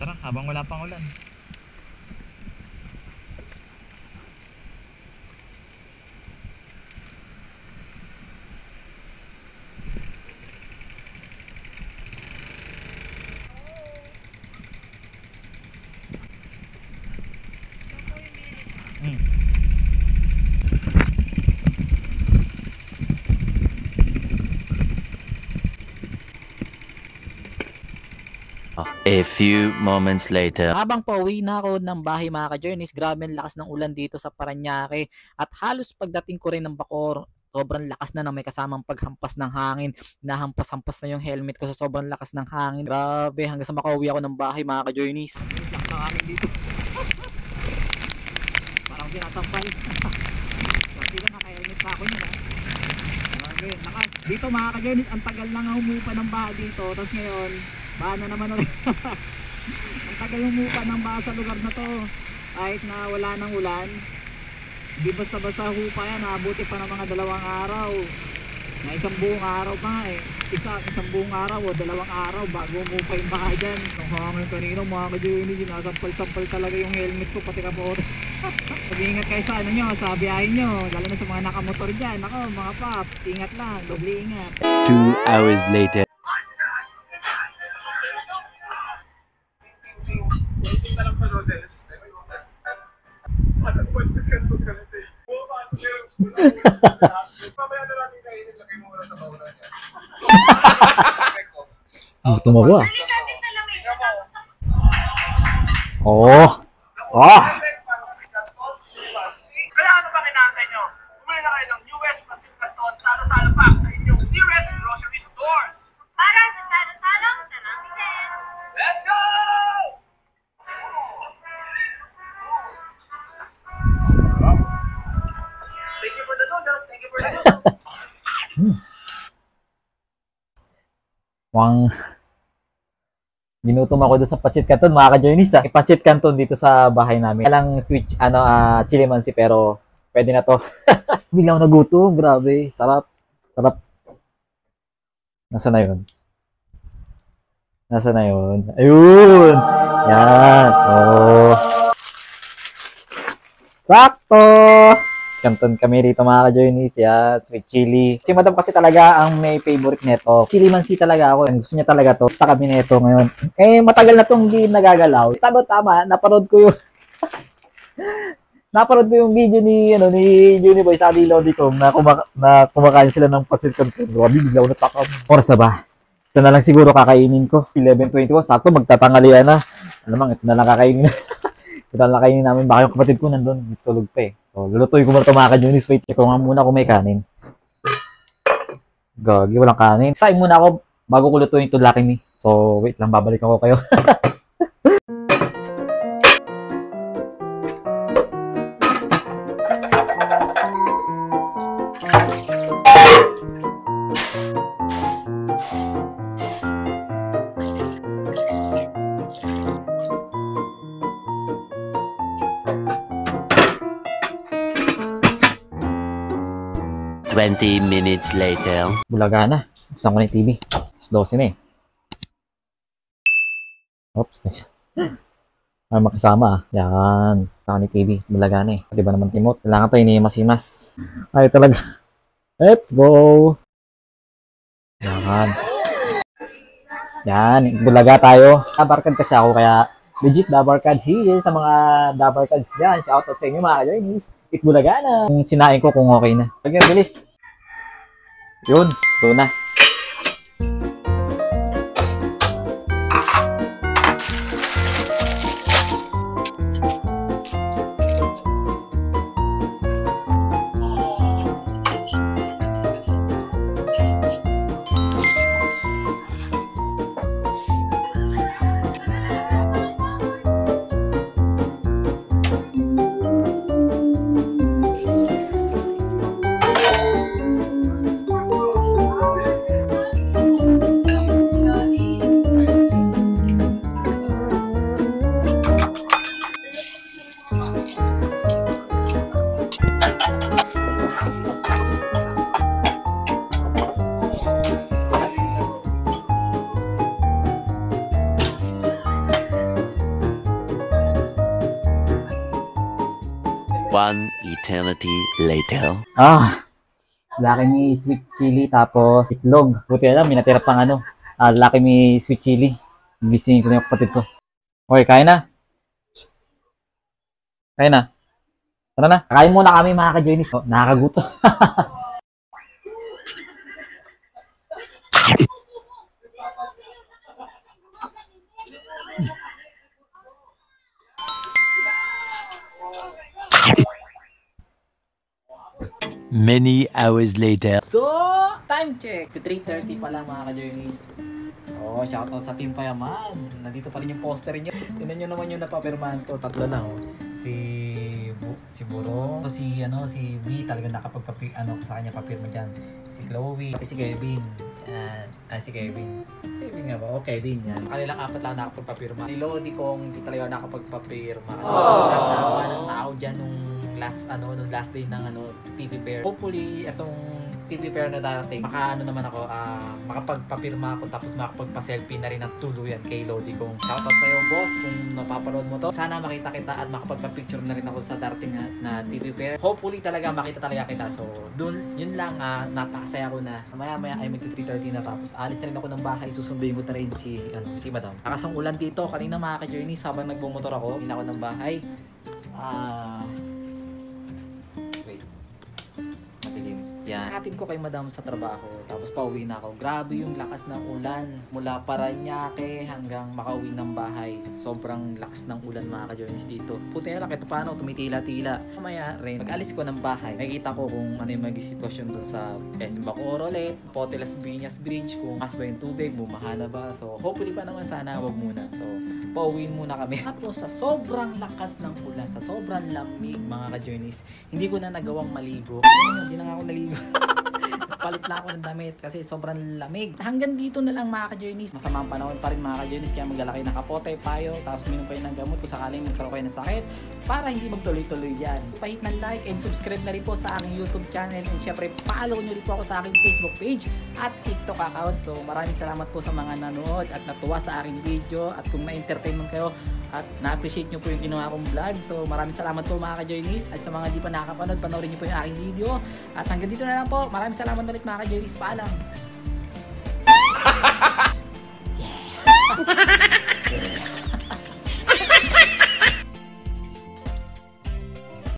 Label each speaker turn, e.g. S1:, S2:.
S1: Tara, habang wala pang ulan.
S2: A few moments later.
S3: Habang pauwi na ako ng bahay mga ka-journeys, grabe ang lakas ng ulan dito sa Parañaque at halos pagdating ko rin ng Bacoor, sobrang lakas na may kasamang paghampas ng hangin. Nahampas-hampas na yung helmet ko sa sobrang lakas ng hangin. Grabe, hanggang sa makauwi ako ng bahay mga ka-journeys. Lang na kami dito. Parang tinatampay. Kasi lang naka-helmet pa ako yun. Dito mga ka-journeys, ang tagal lang humupa ng baha dito. Tapos ngayon, baha na naman ulit. Ang tagal humupa ng baha sa lugar na to. Kahit na wala ng ulan, hindi basta-basta hupa yan. Nabuti pa ng mga 2 araw. Na isang buong araw pa nga eh. Isang buong araw o 2 araw bago humupa yung baha dyan. Nung hangin kanina mga ka-journey, sinasampal-sampal talaga yung helmet ko pati kapote. Mag-iingat kayo sa ano nyo, sa biyahe nyo. Lalo na sa mga nakamotor dyan. Ako mga paps, ingat lang, doble ingat.
S2: 2 hours later.
S3: Gusto mo ba? Oh. Oh.
S4: Kaya ano ba kinakay nyo? Bumili na kayo ng US Pancit Canton Salo-Salo Pack sa inyong nearest grocery stores.
S5: Para sa salo-salong Sanamites.
S4: Let's go! Thank you for the noodles. Thank you for the noodles.
S3: Ginutom ako doon sa Pancit Canton mga ka-journeys ha. May Pancit Canton dito sa bahay namin. Walang switch chili mansi pero pwede na to. Biglang nagutom, grabe. Sarap. Sarap. Nasaan na yun? Nasaan na yun? Ayun! Yan. Oh. Sakto! Canton kami rito mga ka-journeys. Yan. Sweet chili. Si madam kasi talaga ang may favorite neto. Chili mansi talaga ako. Gusto niya talaga to. Basta kami neto ngayon. Eh, matagal na tong di nagagalaw. Tama. Naparod ko yung video ni Juniboy sa Lodi ko na kumakain sila ng Pancit Canton. Grabe, bigla ko natakam. Oras na ba? Ito na lang siguro kakainin ko. 11:21, sakto magtatangalian na. Alam ito na lang kakainin. Ito na lang kainin namin. Baka yung kapatid ko nandun, tulog pa eh. So, lulutuin ko muna ito mga ka-journeys. Wait, check ko nga muna kung may kanin. Gagi, walang kanin. Sain muna ako bago ko lutuin ito Lucky Me. So, wait lang, babalik ako kayo.
S2: Twenty minutes later.
S3: Bulaga na. Gusto ko na yung TV. It's 12 na eh. Oops. Ay, makasama ah. Yan. Gusto ko na yung TV. Bulaga na eh. Di ba naman timot? Kailangan to inihimas-himas. Ay talaga. Let's go. Yan. Yan. Bulaga tayo. Dabarkad kasi ako kaya legit Dabarkad here sa mga Dabarkads dyan. Shoutout sa inyo mga ka-journeys. Bulaga na. Yung sinain ko kung okay na. Lagyan, bilis. Yun, ito na.
S2: One eternity later.
S3: Laki ni sweet chili tapos itlog. Buti alam, may natira pang laki ni sweet chili. Gisingin ko na yung kapatid ko. Okay, kain na. Psst. Kain na. Tara na. Kain muna kami mga ka-journeys. Nakakagutom.
S2: Many hours later.
S3: So, time check. 3:30 pa lang mga ka-journeys. Shoutout sa Team Payaman. Nandito pa rin yung poster nyo. Tignan nyo naman yung napapirmahan ko. Tatlo lang. Si Burong. Si B talaga sa kanya papirma dyan. Si Chloe. Si Kevin. Si Kevin. Kevin nga ba? Kevin yan. Kanilang apat lang nakapagpapirma. Si Lodi kong hindi talaga nakapagpapirma. Kasi nakawa ng tao dyan nung last day ng TV Fair. Hopefully, itong TV Fair na darating, makapagpapirma ako tapos makapagpa-selfie na rin ng tuluyan kay Lodi kong. Shoutout sa'yo, boss, kung napapanood mo to. Sana makita kita at makapagpa-picture na rin ako sa darating na TV Fair. Hopefully talaga makita talaga kita. So, yun lang, napakasaya ko na. Maya-maya ay mag-3:30 na tapos alis na rin ako ng bahay. Susunduin ko na rin si Madam. Nakasang ulan dito. Kanina mga ka-journeys habang nagbumotor ako, hindi ako ng bahay. Yan. Hatid ko kay Madam sa trabaho, tapos pauwi na ako. Grabe yung lakas ng ulan. Mula Parañaque hanggang makauwi ng bahay. Sobrang lakas ng ulan mga ka-journeys dito. Puti na lang, ito paano, tumitila-tila. Mamaya rin, pag-alis ko ng bahay, makikita ko kung ano yung magiging sitwasyon doon sa SM Bacoor ulit, Pote Las Piñas Bridge, kung mas ba yung tubig, bumaha na ba. So, hopefully pa naman sana, wag muna. So, pauwiin muna kami. Tapos, sa sobrang lakas ng ulan, sa sobrang lamig mga ka-journeys, hindi ko na nagawang maligo. Hindi na nga ako naligo. Palit na ako ng damit kasi sobrang lamig. Hanggang dito na lang mga ka-journeys. Masamang panahon pa rin mga ka-journeys, kaya magdala kayo ng kapote, payo, tapos minom kayo ng gamot kung sakaling magkaroon kayo ng sakit para hindi magtuloy-tuloy yan. Pahit ng like and subscribe na rin po sa aking YouTube channel, and syempre follow nyo rin po ako sa aking Facebook page at TikTok account. So maraming salamat po sa mga nanood at natuwa sa aking video, at kung na-entertain mo kayo at na-appreciate nyo po yung ginawa kong vlog. So maraming salamat po mga ka-journeys, at sa mga di pa nakakapanood, panoorin nyo po yung aking video. At hanggang dito na lang po. Maraming salamat ulit mga ka-journeys. Paalam!